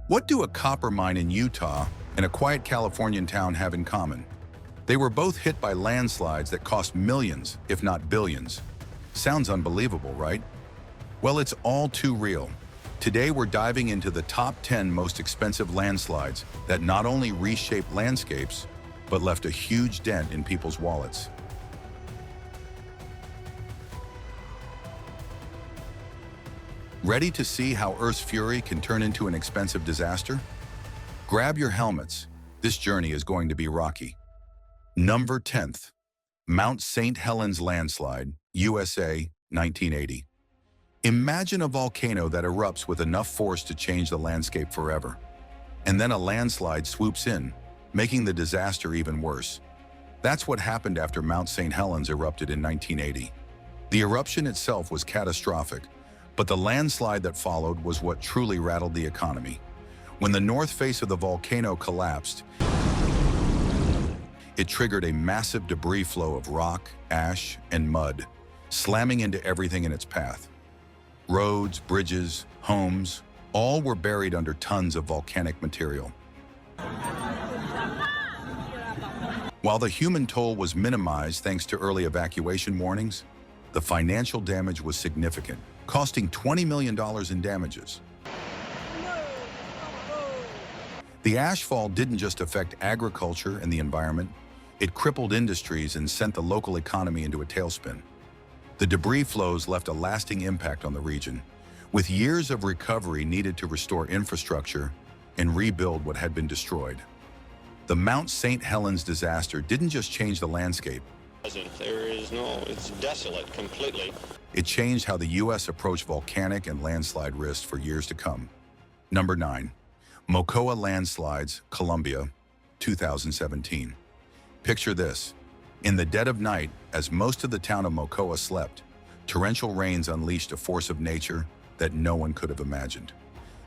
What do a copper mine in Utah and a quiet Californian town have in common? They were both hit by landslides that cost millions, if not billions. Sounds unbelievable, right? Well, it's all too real. Today we're diving into the top 10 most expensive landslides that not only reshaped landscapes, but left a huge dent in people's wallets. Ready to see how Earth's fury can turn into an expensive disaster? Grab your helmets. This journey is going to be rocky. Number 10th, Mount St Helens Landslide, USA, 1980. Imagine a volcano that erupts with enough force to change the landscape forever. And then a landslide swoops in, making the disaster even worse. That's what happened after Mount St Helens erupted in 1980. The eruption itself was catastrophic, but the landslide that followed was what truly rattled the economy. When the north face of the volcano collapsed, it triggered a massive debris flow of rock, ash, and mud, slamming into everything in its path. Roads, bridges, homes, all were buried under tons of volcanic material. While the human toll was minimized thanks to early evacuation warnings, the financial damage was significant, costing $20 million in damages. The ashfall didn't just affect agriculture and the environment, it crippled industries and sent the local economy into a tailspin. The debris flows left a lasting impact on the region, with years of recovery needed to restore infrastructure and rebuild what had been destroyed. The Mount St. Helens disaster didn't just change the landscape. It's desolate completely. It changed how the U.S. approached volcanic and landslide risks for years to come. Number 9, Mocoa Landslides, Colombia, 2017. Picture this. In the dead of night, as most of the town of Mocoa slept, torrential rains unleashed a force of nature that no one could have imagined.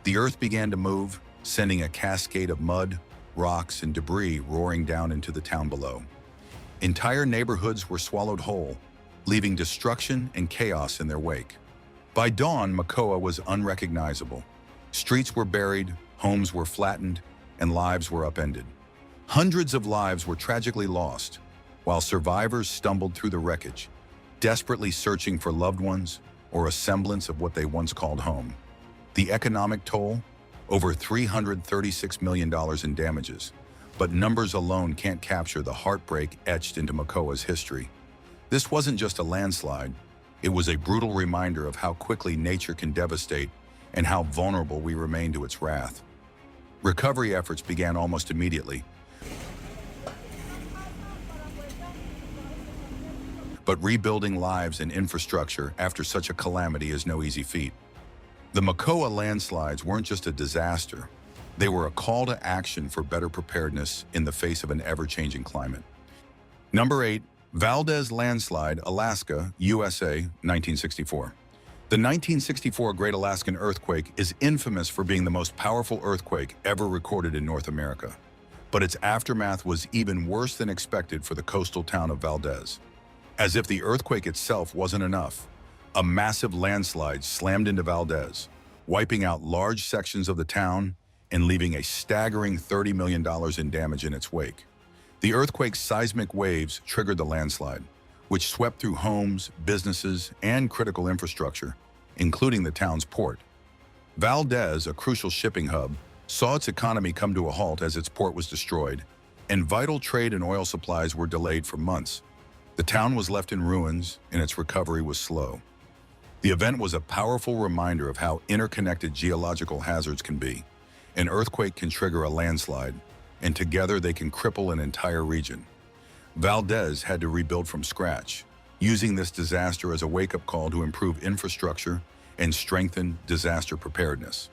The earth began to move, sending a cascade of mud, rocks, and debris roaring down into the town below. Entire neighborhoods were swallowed whole, leaving destruction and chaos in their wake. By dawn, Mocoa was unrecognizable. Streets were buried, homes were flattened, and lives were upended. Hundreds of lives were tragically lost, while survivors stumbled through the wreckage, desperately searching for loved ones or a semblance of what they once called home. The economic toll? Over $336 million in damages. But numbers alone can't capture the heartbreak etched into Mocoa's history. This wasn't just a landslide, it was a brutal reminder of how quickly nature can devastate and how vulnerable we remain to its wrath. Recovery efforts began almost immediately, but rebuilding lives and infrastructure after such a calamity is no easy feat. The Mocoa landslides weren't just a disaster, they were a call to action for better preparedness in the face of an ever-changing climate. Number 8, Valdez Landslide, Alaska, USA, 1964. The 1964 Great Alaskan Earthquake is infamous for being the most powerful earthquake ever recorded in North America. But its aftermath was even worse than expected for the coastal town of Valdez. As if the earthquake itself wasn't enough, a massive landslide slammed into Valdez, wiping out large sections of the town and leaving a staggering $30 million in damage in its wake. The earthquake's seismic waves triggered the landslide, which swept through homes, businesses, and critical infrastructure, including the town's port. Valdez, a crucial shipping hub, saw its economy come to a halt as its port was destroyed, and vital trade and oil supplies were delayed for months. The town was left in ruins, and its recovery was slow. The event was a powerful reminder of how interconnected geological hazards can be. An earthquake can trigger a landslide, and together they can cripple an entire region. Valdez had to rebuild from scratch, using this disaster as a wake-up call to improve infrastructure and strengthen disaster preparedness.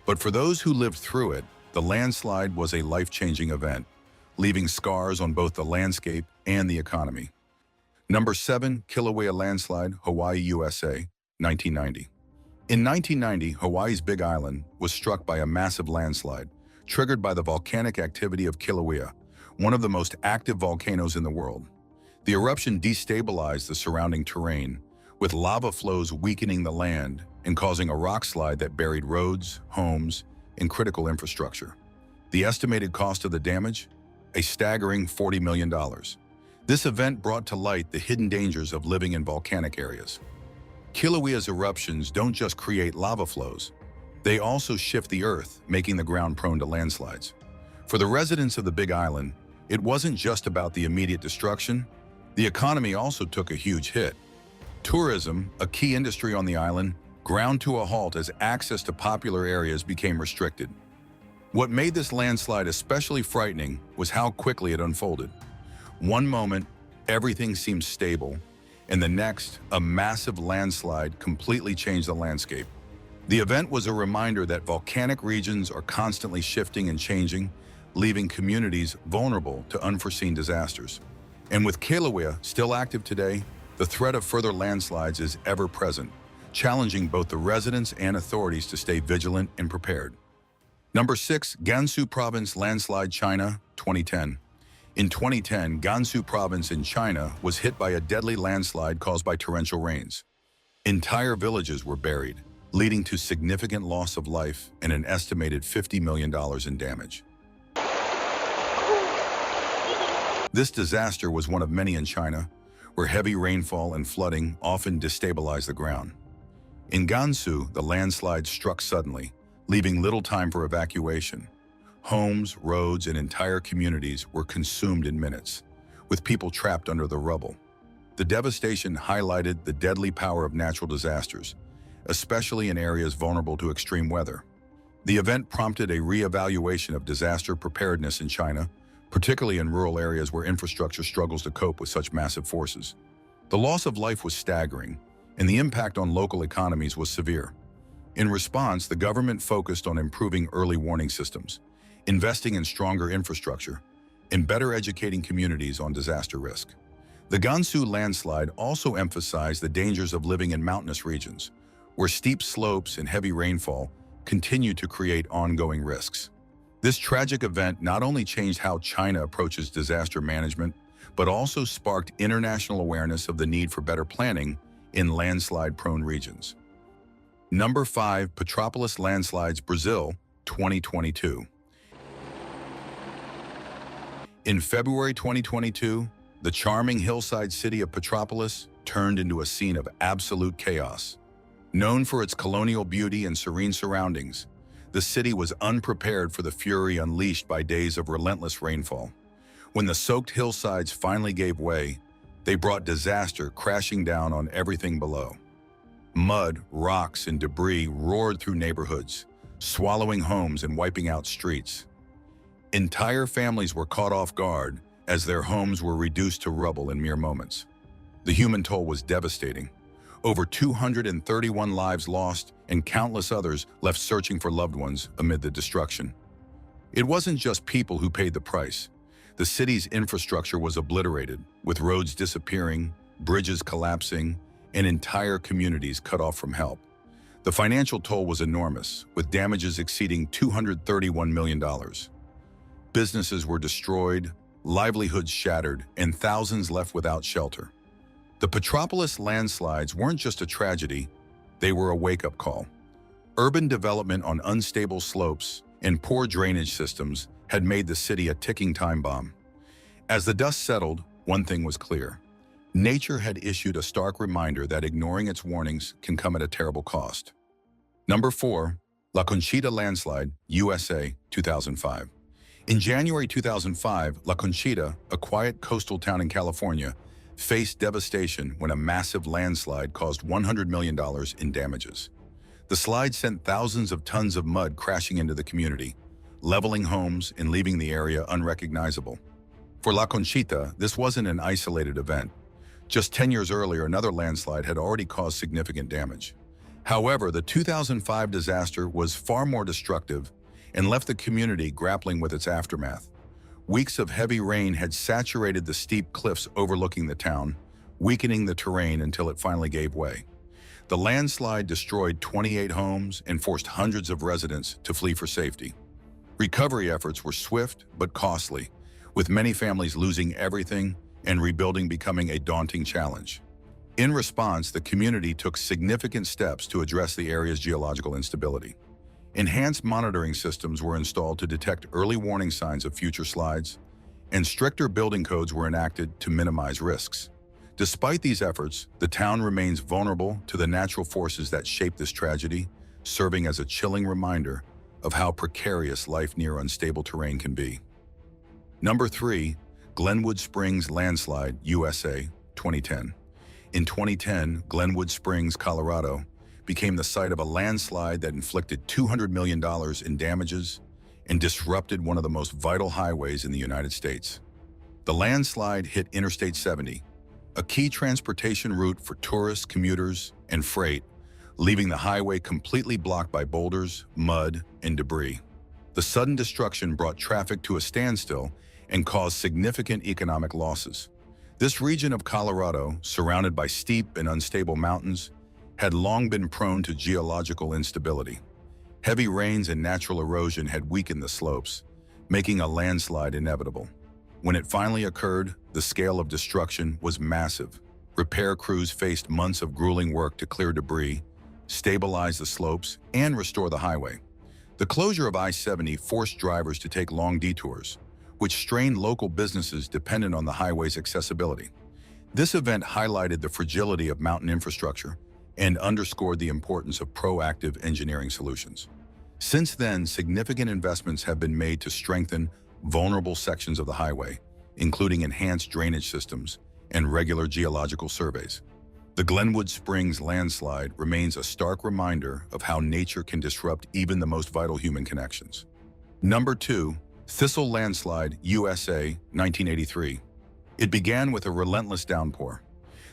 But for those who lived through it, the landslide was a life-changing event, leaving scars on both the landscape and the economy. Number 7, Kilauea Landslide, Hawaii, USA, 1990. In 1990, Hawaii's Big Island was struck by a massive landslide, triggered by the volcanic activity of Kilauea, one of the most active volcanoes in the world. The eruption destabilized the surrounding terrain, with lava flows weakening the land and causing a rock slide that buried roads, homes, and critical infrastructure. The estimated cost of the damage? A staggering $40 million. This event brought to light the hidden dangers of living in volcanic areas. Kilauea's eruptions don't just create lava flows. They also shift the earth, making the ground prone to landslides. For the residents of the Big Island, it wasn't just about the immediate destruction. The economy also took a huge hit. Tourism, a key industry on the island, ground to a halt as access to popular areas became restricted. What made this landslide especially frightening was how quickly it unfolded. One moment, everything seemed stable, and the next, a massive landslide completely changed the landscape. The event was a reminder that volcanic regions are constantly shifting and changing, leaving communities vulnerable to unforeseen disasters. And with Kilauea still active today, the threat of further landslides is ever present, challenging both the residents and authorities to stay vigilant and prepared. Number 6, Gansu Province landslide, China, 2010. In 2010, Gansu Province in China was hit by a deadly landslide caused by torrential rains. Entire villages were buried, leading to significant loss of life and an estimated $50 million in damage. This disaster was one of many in China, where heavy rainfall and flooding often destabilize the ground. In Gansu, the landslide struck suddenly, leaving little time for evacuation. Homes, roads, and entire communities were consumed in minutes, with people trapped under the rubble. The devastation highlighted the deadly power of natural disasters, especially in areas vulnerable to extreme weather. The event prompted a re-evaluation of disaster preparedness in China, particularly in rural areas where infrastructure struggles to cope with such massive forces. The loss of life was staggering, and the impact on local economies was severe. In response, the government focused on improving early warning systems, investing in stronger infrastructure, and better educating communities on disaster risk. The Gansu landslide also emphasized the dangers of living in mountainous regions, where steep slopes and heavy rainfall continue to create ongoing risks. This tragic event not only changed how China approaches disaster management, but also sparked international awareness of the need for better planning in landslide-prone regions. Number 5, Petropolis landslides, Brazil, 2022. In February 2022, the charming hillside city of Petropolis turned into a scene of absolute chaos. Known for its colonial beauty and serene surroundings, the city was unprepared for the fury unleashed by days of relentless rainfall. When the soaked hillsides finally gave way, they brought disaster crashing down on everything below. Mud, rocks, and debris roared through neighborhoods, swallowing homes and wiping out streets. Entire families were caught off guard as their homes were reduced to rubble in mere moments. The human toll was devastating. Over 231 lives lost and countless others left searching for loved ones amid the destruction. It wasn't just people who paid the price. The city's infrastructure was obliterated, with roads disappearing, bridges collapsing, and entire communities cut off from help. The financial toll was enormous, with damages exceeding $231 million. Businesses were destroyed, livelihoods shattered, and thousands left without shelter. The Petropolis landslides weren't just a tragedy, they were a wake-up call. Urban development on unstable slopes and poor drainage systems had made the city a ticking time bomb. As the dust settled, one thing was clear. Nature had issued a stark reminder that ignoring its warnings can come at a terrible cost. Number 4, La Conchita Landslide, USA, 2005. In January 2005, La Conchita, a quiet coastal town in California, faced devastation when a massive landslide caused $100 million in damages. The slide sent thousands of tons of mud crashing into the community, leveling homes and leaving the area unrecognizable. For La Conchita, this wasn't an isolated event. Just 10 years earlier, another landslide had already caused significant damage. However, the 2005 disaster was far more destructive and left the community grappling with its aftermath. Weeks of heavy rain had saturated the steep cliffs overlooking the town, weakening the terrain until it finally gave way. The landslide destroyed 28 homes and forced hundreds of residents to flee for safety. Recovery efforts were swift but costly, with many families losing everything and rebuilding becoming a daunting challenge. In response, the community took significant steps to address the area's geological instability. Enhanced monitoring systems were installed to detect early warning signs of future slides, and stricter building codes were enacted to minimize risks. Despite these efforts, the town remains vulnerable to the natural forces that shape this tragedy, serving as a chilling reminder of how precarious life near unstable terrain can be. Number 3. Glenwood Springs Landslide, USA, 2010. In 2010, Glenwood Springs, Colorado, became the site of a landslide that inflicted $200 million in damages and disrupted one of the most vital highways in the United States. The landslide hit Interstate 70, a key transportation route for tourists, commuters, and freight, leaving the highway completely blocked by boulders, mud, and debris. The sudden destruction brought traffic to a standstill and caused significant economic losses. This region of Colorado, surrounded by steep and unstable mountains, had long been prone to geological instability. Heavy rains and natural erosion had weakened the slopes, making a landslide inevitable. When it finally occurred, the scale of destruction was massive. Repair crews faced months of grueling work to clear debris, stabilize the slopes, and restore the highway. The closure of I-70 forced drivers to take long detours, which strained local businesses dependent on the highway's accessibility. This event highlighted the fragility of mountain infrastructure and underscored the importance of proactive engineering solutions. Since then, significant investments have been made to strengthen vulnerable sections of the highway, including enhanced drainage systems and regular geological surveys. The Glenwood Springs landslide remains a stark reminder of how nature can disrupt even the most vital human connections. Number 2. Thistle Landslide, USA, 1983. It began with a relentless downpour.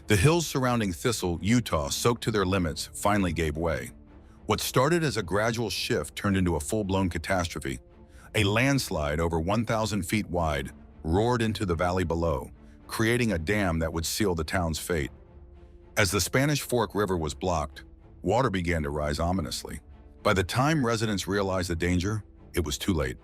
The hills surrounding Thistle, Utah, soaked to their limits, finally gave way. What started as a gradual shift turned into a full-blown catastrophe. A landslide over 1,000 feet wide roared into the valley below, creating a dam that would seal the town's fate. As the Spanish Fork River was blocked, water began to rise ominously. By the time residents realized the danger, it was too late.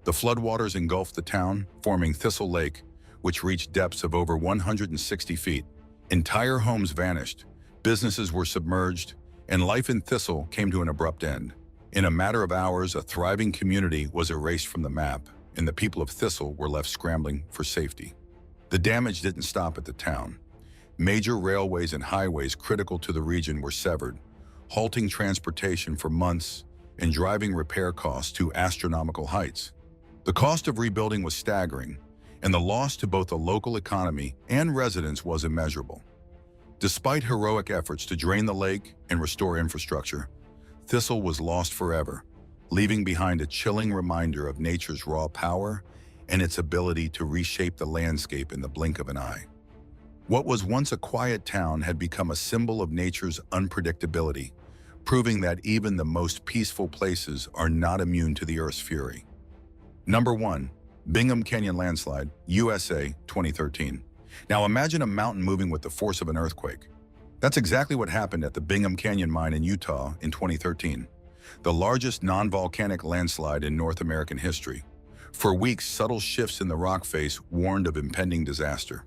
The floodwaters engulfed the town, forming Thistle Lake, which reached depths of over 160 feet. Entire homes vanished, businesses were submerged, and life in Thistle came to an abrupt end. In a matter of hours, a thriving community was erased from the map, and the people of Thistle were left scrambling for safety. The damage didn't stop at the town. Major railways and highways critical to the region were severed, halting transportation for months and driving repair costs to astronomical heights. The cost of rebuilding was staggering, and the loss to both the local economy and residents was immeasurable. Despite heroic efforts to drain the lake and restore infrastructure, Thistle was lost forever, leaving behind a chilling reminder of nature's raw power and its ability to reshape the landscape in the blink of an eye. What was once a quiet town had become a symbol of nature's unpredictability, proving that even the most peaceful places are not immune to the Earth's fury. Number 1. Bingham Canyon Landslide, USA, 2013. Now imagine a mountain moving with the force of an earthquake. That's exactly what happened at the Bingham Canyon mine in Utah in 2013, the largest non-volcanic landslide in North American history. For weeks, subtle shifts in the rock face warned of impending disaster.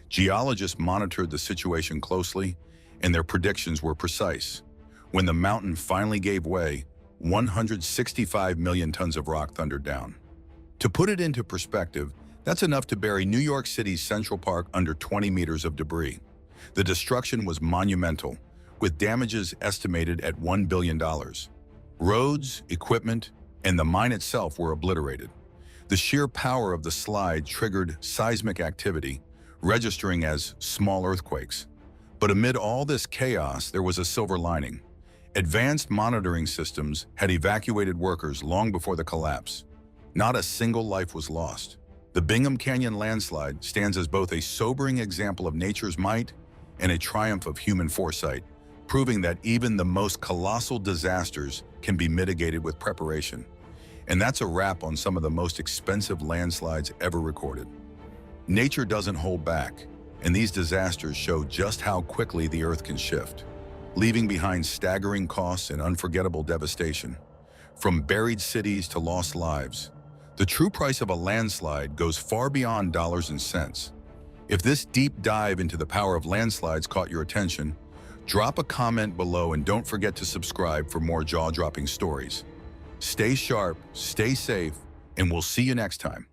Geologists monitored the situation closely, and their predictions were precise. When the mountain finally gave way, 165 million tons of rock thundered down. To put it into perspective, that's enough to bury New York City's Central Park under 20 meters of debris. The destruction was monumental, with damages estimated at $1 billion. Roads, equipment, and the mine itself were obliterated. The sheer power of the slide triggered seismic activity, registering as small earthquakes. But amid all this chaos, there was a silver lining. Advanced monitoring systems had evacuated workers long before the collapse. Not a single life was lost. The Bingham Canyon landslide stands as both a sobering example of nature's might and a triumph of human foresight, proving that even the most colossal disasters can be mitigated with preparation. And that's a wrap on some of the most expensive landslides ever recorded. Nature doesn't hold back, and these disasters show just how quickly the Earth can shift, leaving behind staggering costs and unforgettable devastation. From buried cities to lost lives, the true price of a landslide goes far beyond dollars and cents. If this deep dive into the power of landslides caught your attention, drop a comment below and don't forget to subscribe for more jaw-dropping stories. Stay sharp, stay safe, and we'll see you next time.